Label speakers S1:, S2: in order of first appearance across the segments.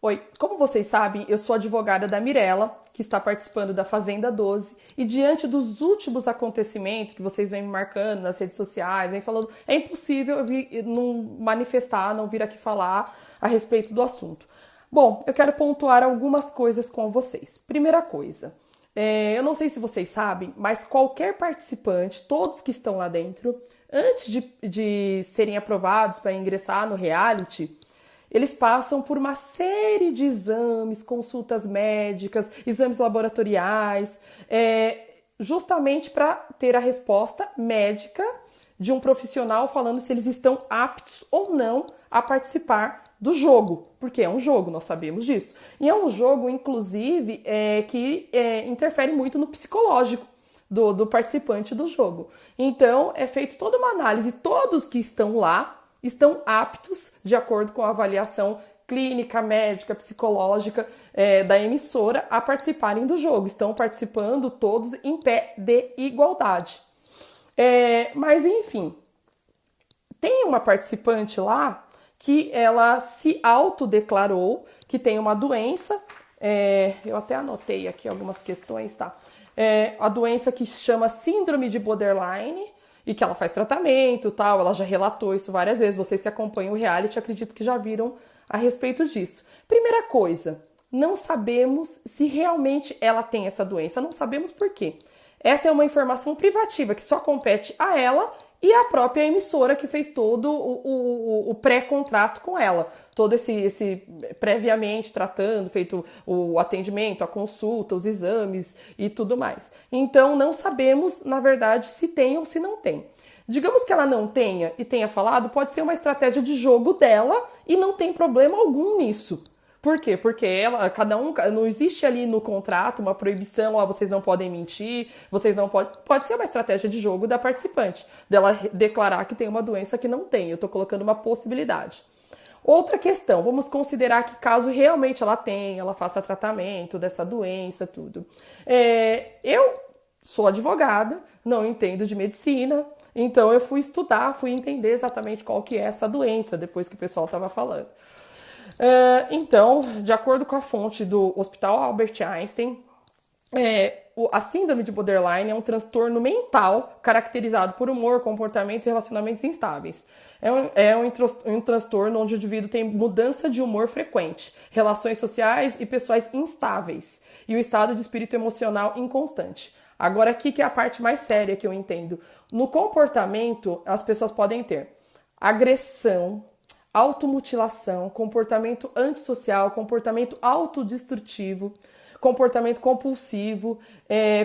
S1: Oi, como vocês sabem, eu sou advogada da Mirella, que está participando da Fazenda 12, e diante dos últimos acontecimentos que vocês vêm me marcando nas redes sociais, vêm falando, é impossível eu vir, não manifestar, não vir aqui falar a respeito do assunto. Bom, eu quero pontuar algumas coisas com vocês. Primeira coisa, eu não sei se vocês sabem, mas qualquer participante, todos que estão lá dentro, antes de serem aprovados para ingressar no reality, eles passam por uma série de exames, consultas médicas, exames laboratoriais, justamente para ter a resposta médica de um profissional falando se eles estão aptos ou não a participar do jogo, porque é um jogo, nós sabemos disso. E é um jogo, inclusive, que interfere muito no psicológico do participante do jogo. Então, é feita toda uma análise, todos que estão lá estão aptos, de acordo com a avaliação clínica, médica, psicológica da emissora, a participarem do jogo. Estão participando todos em pé de igualdade. Mas, enfim, tem uma participante lá que ela se autodeclarou que tem uma doença, eu até anotei aqui algumas questões, tá? A doença que se chama Síndrome de Borderline, e que ela faz tratamento, tal, ela já relatou isso várias vezes. Vocês que acompanham o reality, acredito que já viram a respeito disso. Primeira coisa, não sabemos se realmente ela tem essa doença, não sabemos por quê. Essa é uma informação privativa que só compete a ela e a própria emissora que fez todo o pré-contrato com ela. Todo esse previamente tratando, feito o atendimento, a consulta, os exames e tudo mais. Então, não sabemos, na verdade, se tem ou se não tem. Digamos que ela não tenha e tenha falado, pode ser uma estratégia de jogo dela e não tem problema algum nisso. Por quê? Porque cada um, não existe ali no contrato uma proibição, vocês não podem mentir, vocês não podem. Pode ser uma estratégia de jogo da participante, dela declarar que tem uma doença que não tem. Eu tô colocando uma possibilidade. Outra questão, vamos considerar que caso realmente ela tenha, ela faça tratamento dessa doença, tudo. Eu sou advogada, não entendo de medicina, então eu fui estudar, fui entender exatamente qual que é essa doença, depois que o pessoal estava falando. Então, de acordo com a fonte do Hospital Albert Einstein, a síndrome de borderline é um transtorno mental caracterizado por humor, comportamentos e relacionamentos instáveis. Um transtorno onde o indivíduo tem mudança de humor frequente, relações sociais e pessoais instáveis e o estado de espírito emocional inconstante. Agora, aqui que é a parte mais séria que eu entendo. No comportamento, as pessoas podem ter agressão, automutilação, comportamento antissocial, comportamento autodestrutivo, comportamento compulsivo,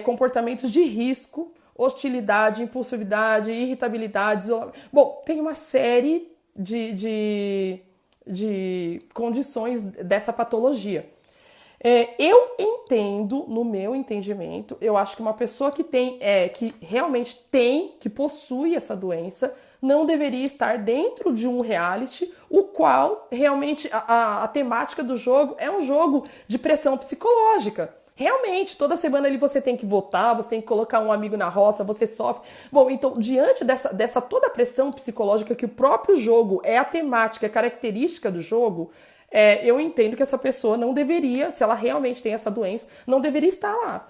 S1: comportamentos de risco, hostilidade, impulsividade, irritabilidade, isolamento. Bom, tem uma série de condições dessa patologia. Eu entendo, no meu entendimento, eu acho que uma pessoa que que realmente que possui essa doença, não deveria estar dentro de um reality, o qual realmente a temática do jogo é um jogo de pressão psicológica. Realmente, toda semana ali você tem que votar, você tem que colocar um amigo na roça, você sofre. Bom, então, diante dessa toda a pressão psicológica que o próprio jogo é a temática, é a característica do jogo, eu entendo que essa pessoa não deveria, se ela realmente tem essa doença, não deveria estar lá.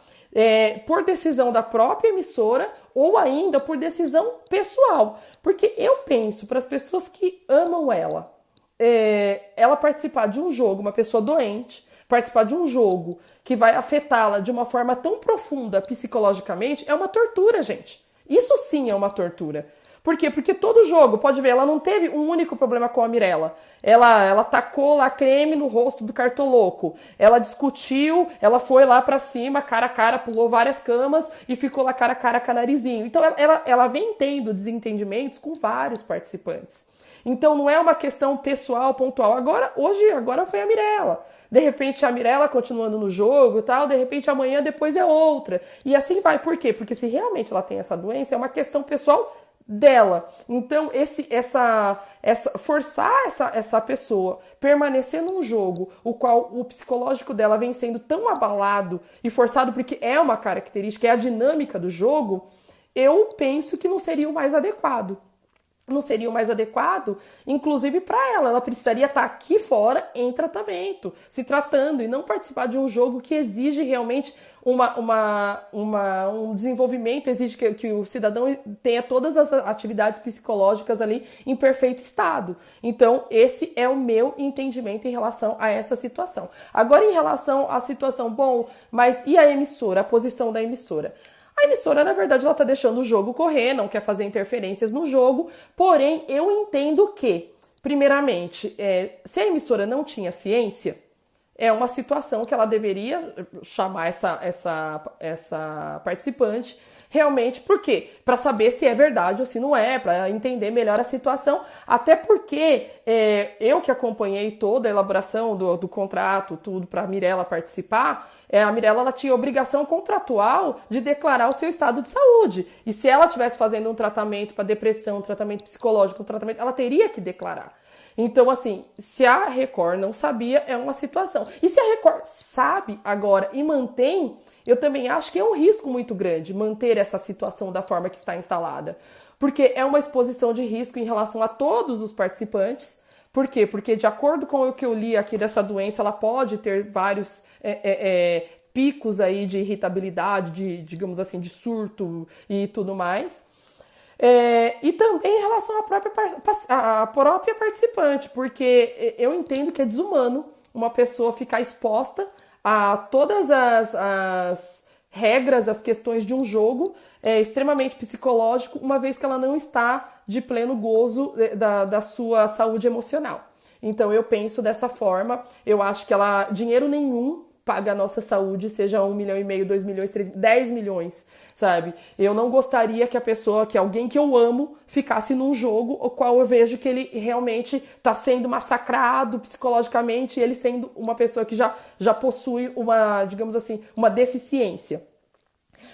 S1: Por decisão da própria emissora ou ainda por decisão pessoal. Porque eu penso, para as pessoas que amam ela participar de um jogo, uma pessoa doente, participar de um jogo que vai afetá-la de uma forma tão profunda psicologicamente, é uma tortura, gente. Isso sim é uma tortura. Por quê? Porque todo jogo, pode ver, ela não teve um único problema com a Mirella. Ela tacou lá creme no rosto do cartoloco. Ela discutiu, ela foi lá pra cima, cara a cara, pulou várias camas e ficou lá cara a cara com a narizinho. Então ela vem tendo desentendimentos com vários participantes. Então não é uma questão pessoal, pontual. Agora foi a Mirella. De repente a Mirella continuando no jogo e tal, de repente amanhã depois é outra. E assim vai. Por quê? Porque se realmente ela tem essa doença, é uma questão pessoal dela. Então, forçar essa pessoa permanecer num jogo o qual o psicológico dela vem sendo tão abalado e forçado porque é uma característica, é a dinâmica do jogo, eu penso que não seria o mais adequado. não seria o mais adequado, inclusive para ela. Ela precisaria estar aqui fora em tratamento, se tratando, e não participar de um jogo que exige realmente um desenvolvimento, exige que o cidadão tenha todas as atividades psicológicas ali em perfeito estado. Então, esse é o meu entendimento em relação a essa situação. Agora, em relação à situação, bom, mas e a emissora, a posição da emissora? A emissora, na verdade, ela está deixando o jogo correr, não quer fazer interferências no jogo, porém, eu entendo que, primeiramente, se a emissora não tinha ciência, é uma situação que ela deveria chamar essa participante realmente, por quê? Para saber se é verdade ou se não é, para entender melhor a situação, até porque eu que acompanhei toda a elaboração do contrato, tudo, para a Mirella participar, a Mirella ela tinha obrigação contratual de declarar o seu estado de saúde. E se ela estivesse fazendo um tratamento para depressão, um tratamento psicológico, ela teria que declarar. Então, assim, se a Record não sabia, é uma situação. E se a Record sabe agora e mantém, eu também acho que é um risco muito grande manter essa situação da forma que está instalada. Porque é uma exposição de risco em relação a todos os participantes. Por quê? Porque, de acordo com o que eu li aqui dessa doença, ela pode ter vários picos aí de irritabilidade, digamos assim, de surto e tudo mais. E também em relação à própria participante, porque eu entendo que é desumano uma pessoa ficar exposta a todas as regras, as questões de um jogo extremamente psicológico, uma vez que ela não está de pleno gozo da sua saúde emocional. Então eu penso dessa forma, eu acho que dinheiro nenhum paga a nossa saúde, seja 1,5 milhão, 2 milhões, 3, 10 milhões, sabe? Eu não gostaria que alguém que eu amo, ficasse num jogo o qual eu vejo que ele realmente está sendo massacrado psicologicamente, e ele sendo uma pessoa que já possui digamos assim, uma deficiência.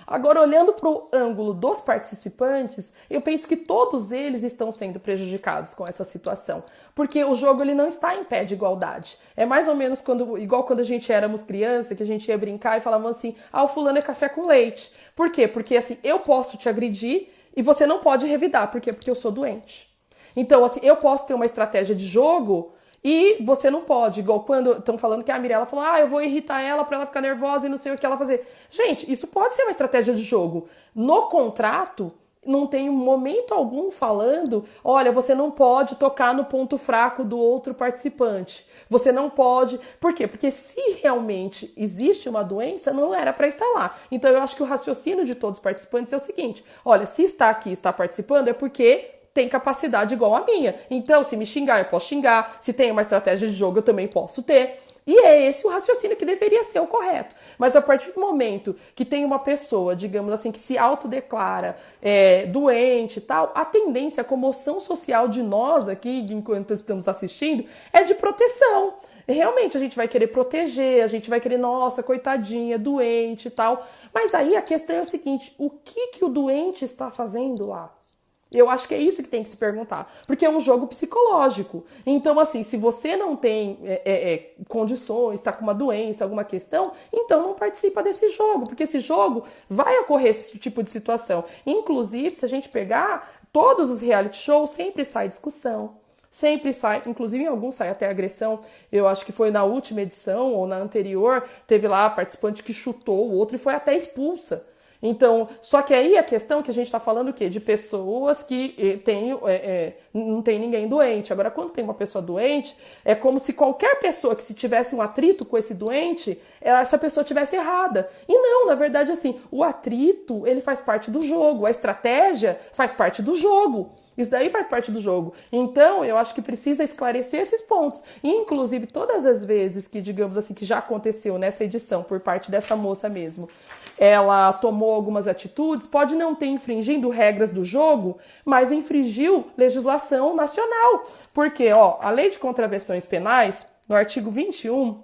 S1: Agora, olhando para o ângulo dos participantes, eu penso que todos eles estão sendo prejudicados com essa situação, porque o jogo ele não está em pé de igualdade. É mais ou menos igual quando a gente éramos criança, que a gente ia brincar e falava assim, o fulano é café com leite. Por quê? Porque assim, eu posso te agredir e você não pode revidar. Por quê? Porque eu sou doente. Então, assim, eu posso ter uma estratégia de jogo e você não pode, igual quando estão falando que a Mirella falou, eu vou irritar ela pra ela ficar nervosa e não sei o que ela fazer. Gente, isso pode ser uma estratégia de jogo. No contrato, não tem momento algum falando, olha, você não pode tocar no ponto fraco do outro participante. Você não pode... Por quê? Porque se realmente existe uma doença, não era para estar lá. Então eu acho que o raciocínio de todos os participantes é o seguinte, olha, se está aqui, está participando, é porque tem capacidade igual a minha. Então, se me xingar, eu posso xingar. Se tem uma estratégia de jogo, eu também posso ter. E é esse o raciocínio que deveria ser o correto. Mas a partir do momento que tem uma pessoa, digamos assim, que se autodeclara doente e tal, a tendência, a comoção social de nós aqui, enquanto estamos assistindo, é de proteção. Realmente a gente vai querer proteger, a gente vai querer, nossa, coitadinha, doente e tal. Mas aí a questão é o seguinte, o que o doente está fazendo lá? Eu acho que é isso que tem que se perguntar, porque é um jogo psicológico. Então, assim, se você não tem condições, está com uma doença, alguma questão, então não participa desse jogo, porque esse jogo vai ocorrer esse tipo de situação. Inclusive, se a gente pegar todos os reality shows, sempre sai discussão, sempre sai, inclusive em alguns sai até agressão. Eu acho que foi na última edição ou na anterior, teve lá a participante que chutou o outro e foi até expulsa. Então, só que aí a questão que a gente está falando o quê? De pessoas que não tem ninguém doente. Agora, quando tem uma pessoa doente, é como se qualquer pessoa que se tivesse um atrito com esse doente, essa pessoa tivesse errada. E não, na verdade, assim, o atrito, ele faz parte do jogo, a estratégia faz parte do jogo. Isso daí faz parte do jogo. Então, eu acho que precisa esclarecer esses pontos. E, inclusive, todas as vezes que, digamos assim, que já aconteceu nessa edição, por parte dessa moça mesmo, ela tomou algumas atitudes, pode não ter infringindo regras do jogo, mas infringiu legislação nacional. Porque, a Lei de Contravenções Penais, no artigo 21,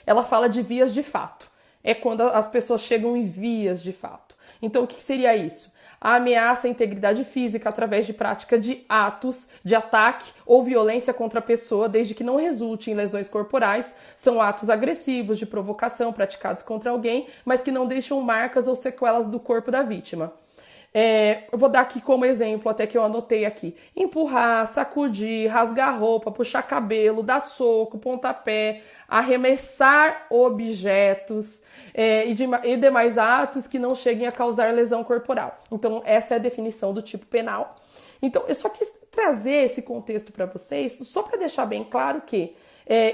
S1: ela fala de vias de fato. É quando as pessoas chegam em vias de fato. Então, o que seria isso? A ameaça à integridade física através de prática de atos de ataque ou violência contra a pessoa, desde que não resulte em lesões corporais, são atos agressivos de provocação praticados contra alguém, mas que não deixam marcas ou sequelas do corpo da vítima. Eu vou dar aqui como exemplo, até que eu anotei aqui. Empurrar, sacudir, rasgar roupa, puxar cabelo, dar soco, pontapé, arremessar objetos e demais atos que não cheguem a causar lesão corporal. Então, essa é a definição do tipo penal. Então, eu só quis trazer esse contexto para vocês, só para deixar bem claro que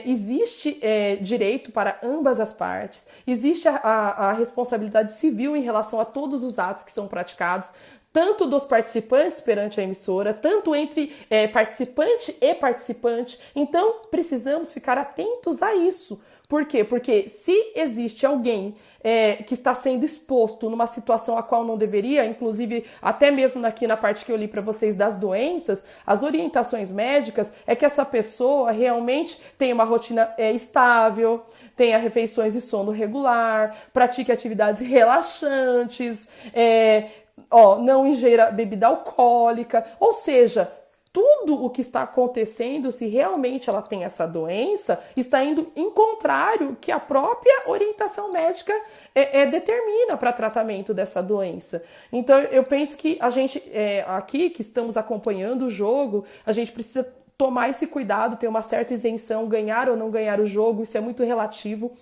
S1: existe direito para ambas as partes, existe a responsabilidade civil em relação a todos os atos que são praticados, tanto dos participantes perante a emissora, tanto entre participante e participante. Então, precisamos ficar atentos a isso. Por quê? Porque se existe alguém que está sendo exposto numa situação a qual não deveria, inclusive até mesmo aqui na parte que eu li para vocês das doenças, as orientações médicas é que essa pessoa realmente tenha uma rotina estável, tenha refeições e sono regular, pratique atividades relaxantes, não ingera bebida alcoólica, ou seja, tudo o que está acontecendo, se realmente ela tem essa doença, está indo em contrário que a própria orientação médica determina para tratamento dessa doença. Então, eu penso que a gente, aqui que estamos acompanhando o jogo, a gente precisa tomar esse cuidado, ter uma certa isenção, ganhar ou não ganhar o jogo, isso é muito relativo.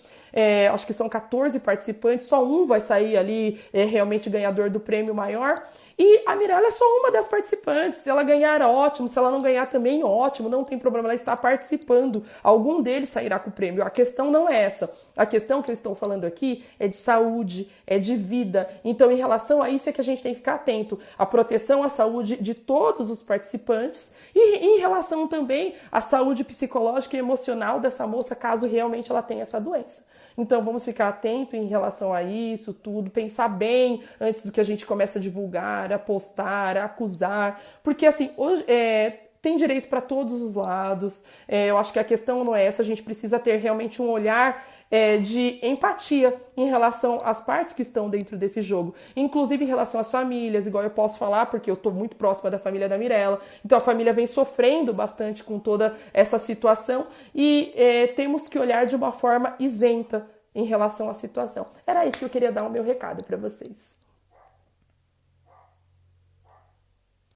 S1: Acho que são 14 participantes, só um vai sair ali realmente ganhador do prêmio maior. E a Mirella é só uma das participantes. Se ela ganhar, ótimo. Se ela não ganhar também, ótimo. Não tem problema, ela está participando. Algum deles sairá com o prêmio. A questão não é essa. A questão que eu estou falando aqui é de saúde, é de vida. Então, em relação a isso é que a gente tem que ficar atento. A proteção à saúde de todos os participantes e em relação também à saúde psicológica e emocional dessa moça, caso realmente ela tenha essa doença. Então, vamos ficar atento em relação a isso tudo, pensar bem antes do que a gente comece a divulgar, a postar, a acusar, porque assim, hoje, tem direito para todos os lados. Eu acho que a questão não é essa, a gente precisa ter realmente um olhar de empatia em relação às partes que estão dentro desse jogo, inclusive em relação às famílias, igual eu posso falar, porque eu estou muito próxima da família da Mirella, então a família vem sofrendo bastante com toda essa situação e temos que olhar de uma forma isenta em relação à situação. Era isso que eu queria dar o meu recado para vocês.